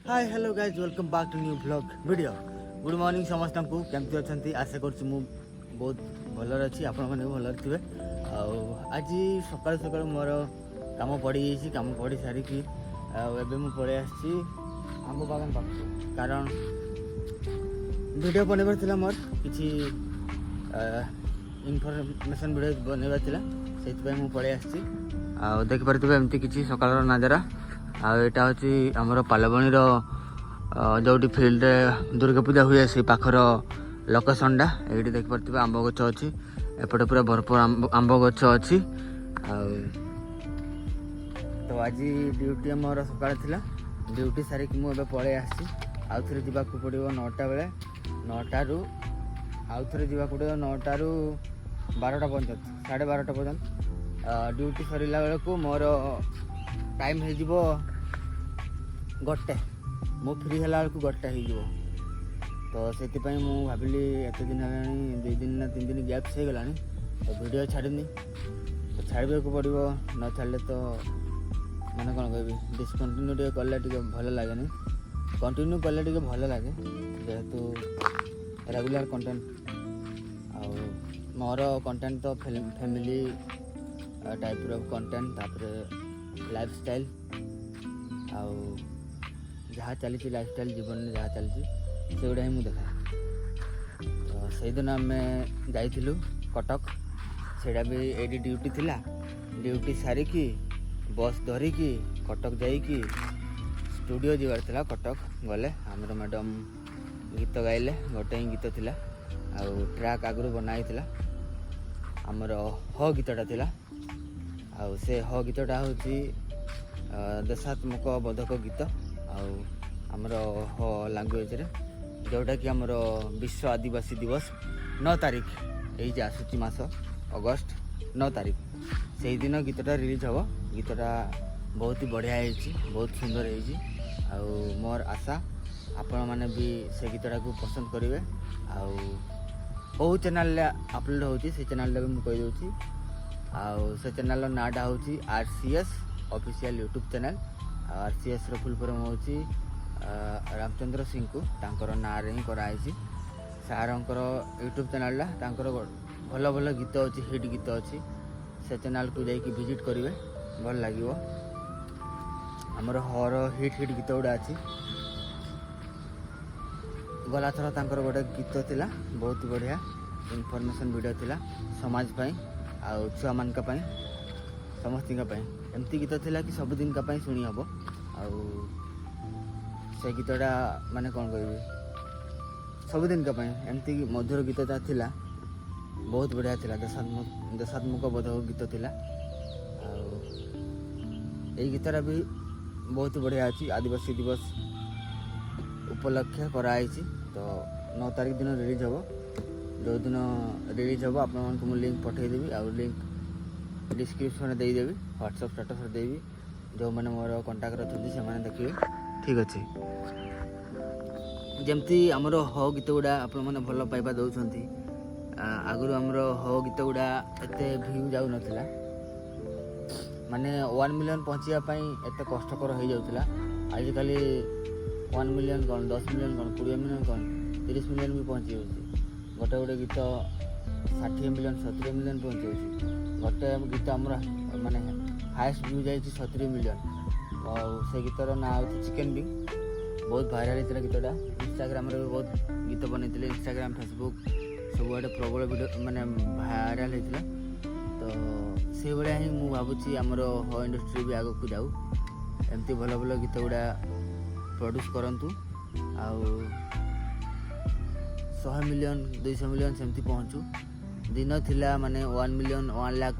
Hi hello guys welcome back to new blog video good morning समस्त को केमती अच्छा आशा कर बहुत भलर अच्छी आपण मैंने भलर थे आज सकाल सकाल मोर कम पड़ जाइए कम पढ़ सारिकी मुझे पलि आसी आंब बागान पाख कारण वीडियो बनवार था मोर कि इनफर्मेशन वीडियो बनवार था से पलि आसी देखिपे एमती किसी सकाल नजारा आटा हूँ आमर पालबणी जो फिल्ड दुर्गा पूजा हुए से पाखर लोकेशनटा ये देखिपे आंब गछ अच्छी एपटे पूरा भरपूर आंब गछ अच्छी तो आज ड्यूटी आमर सकाल थी ड्यूटी सारिकी मुझे पलि आसी आउ थे जावाक पड़ो 9टा बेले 9टारू आउ थे जावाक पड़ो 9टारू 12टा पर्यंत 12:30 पर्यंत ड्यूटी सरला बेलू मोर टाइम हो गोटे मु फ्री है गोटे हो तो से भाविली एत दिन है 2 दिन ना 3 दिन गैप्स हो गला तो वीडियो छाड़नी तो छाड़ा को पड़ो न छाड़े तो मैंने कौन कह डिसकंटिन्यू कले भल लगे कंटिन्यू कले भल लगे जेहेतु रेगुलर कंटेंट मोर कंटेंट तो फैमिली टाइप कंटेंट तापर लाइफस्टाइल आउ जहाँ चली लाइफस्टाइल जीवन में जहाँ चलती से गुड़ा ही मुझे देखा तो से दिन आम जाइलु कटक सेटा भी ये ड्यूटी थिला ड्यूटी सारिकी बस धरिकी कटक जाइकी स्टूडियो जीवार थिला कटक गले आमर मैडम गीत गाइले गोटे ही गीत थिला आउ ट्रैक आगु बनाई थिला आमर ह गीतटा थिला आउ से ह गीतटा हूँ देशात्मक बोधक गीत आमर ह लांगुएज जोटा कि आमर विश्व आदिवासी दिवस 9 तारीख ये आसूची मास अगस्त 9 तारीख से दिन गीतटा रिलीज हम गीतटा बहुत ही बढ़िया है बहुत सुंदर है मोर आशा आपण मैंने भी से गीतटा को पसंद करेंगे आउ चैनल अपलोड होती से चैनल भी मुझे कहीदे से चैनल नाटा हूँ RCS official YouTube channel RCS full form हूँ रामचंद्र सिंह को तांकर ना ही कराई सार यूट्यूब चैनल भल भल गीत अच्छी हिट गीत अच्छी से चैनल को जाकि विजिट करेंगे भल लगे आमर हर हिट गीत गुड़ा अच्छी गला थर तांकर गोटे गीत थिला बहुत बढ़िया इनफॉरमेशन वीडियो थिला समाज पाई आउ छुआ मान समस्त एमती गीत थिला कि सब दिन का शुणी हम आउ से गीतटा माने कौन कह सब दिन का एमती मधुर गीतटा थिला बहुत बढ़िया थिला देशात्मक बोधक गीत थिला ये गीतटा भी बहुत बढ़िया अच्छी आदिवासी दिवस उपलक्ष्य कराई तो 9 तारीख दिन रिलीज हम जो दिन रिलीज हम आप लिंक पठेदेवी आ लिंक डिस्क्रिप्शन देदेवी व्हाट्सएप स्टेटस देवी जो मैंने मोर कंटाक्ट अच्छा से मैंने देखिए ठीक अच्छे जमती आमर ह गीत गुड़ा आपण मैंने भल पाइबा दौरान आगुरी आमर ह गीत गुड़ा एत भ्यू जाऊ नाला माने 1 मिलियन पहुँचापी एत कष्टकर हो जाऊला आजिकल 1 मिलियन कौन 10 मिलियन कौन 20 मिलियन कौन 30 मिलियन भी पहुँची गोटे गोटे गीत 60 मिलियन 70 मिलियन पहुँची गोटे गीत आमर माने हाईएस्ट व्यू जाइए 70 मिलियन और से गीतर ना हूँ चिकेन विंग बहुत भाइराल होता गीतटा इंस्टाग्राम भी बहुत गीत बनई इंस्टाग्राम फेसबुक सब आड़े प्रबल वीडियो माने भाइराल होता तो से भाया ही मुझे भावुँ आमर ह इंडस्ट्री भी आग को जाऊ एमती भल भल गीत गुड़ा प्रोड्यूस करंतु आउ 100 मिलियन 200 मिलियन सेमती पहुँचू दिन थिला माने 1 मिलियन 1 लाख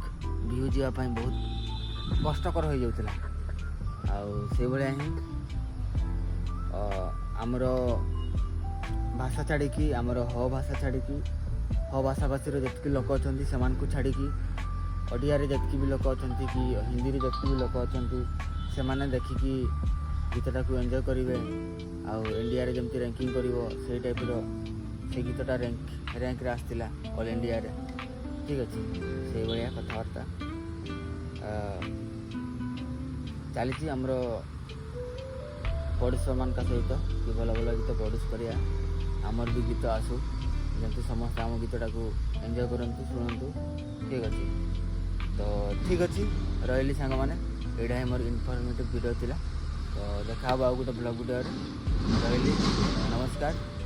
व्यू जावाई बहुत कष्टकर हो जाऊला आउ से भाया ही आमर भाषा छाड़ी आमर ह भाषा छाड़ी ह भाषाभाषी जितकी लोक अच्छा से छाड़ी ओडिया जितकी भी लोक अच्छा कि हिंदी जितकी भी लोक अच्छा से देखिकी गीतटा को एंजॉय करेंगे आउ इंडिया रे जमती रैंकिंग करिवो से टाइप रो से गीतटा रैंक रे आसतिला ऑल इंडिया रे ठीक अच्छे से भाया कथबार्ता चली आमर ପଡ଼ୋଶୀମାନଙ୍କ ସହିତ କି ଭଲ ଭଲ ଗୀତ ପ୍ରଡ୍ୟୁସ୍ କରିବା, ଆମର ବି ଗୀତ ଆସୁ, ଯେମିତି ସମସ୍ତେ ଆମ ଗୀତଟାକୁ ଏନ୍ଜୟ କରନ୍ତୁ, ଶୁଣନ୍ତୁ। ଠିକ୍ ଅଛି, ତ ଠିକ୍ ଅଛି, ରହିଲି ସାଙ୍ଗମାନେ। ଏଇଟା ହିଁ ମୋର ଇନଫର୍ମେଟିଭ୍ ଭିଡ଼ିଓ ଥିଲା। ତ ଦେଖା ହେବ ଆଉ ଗୋଟେ ବ୍ଲଗ୍ ଭିଡ଼ିଓରେ। ରହିଲି, ନମସ୍କାର।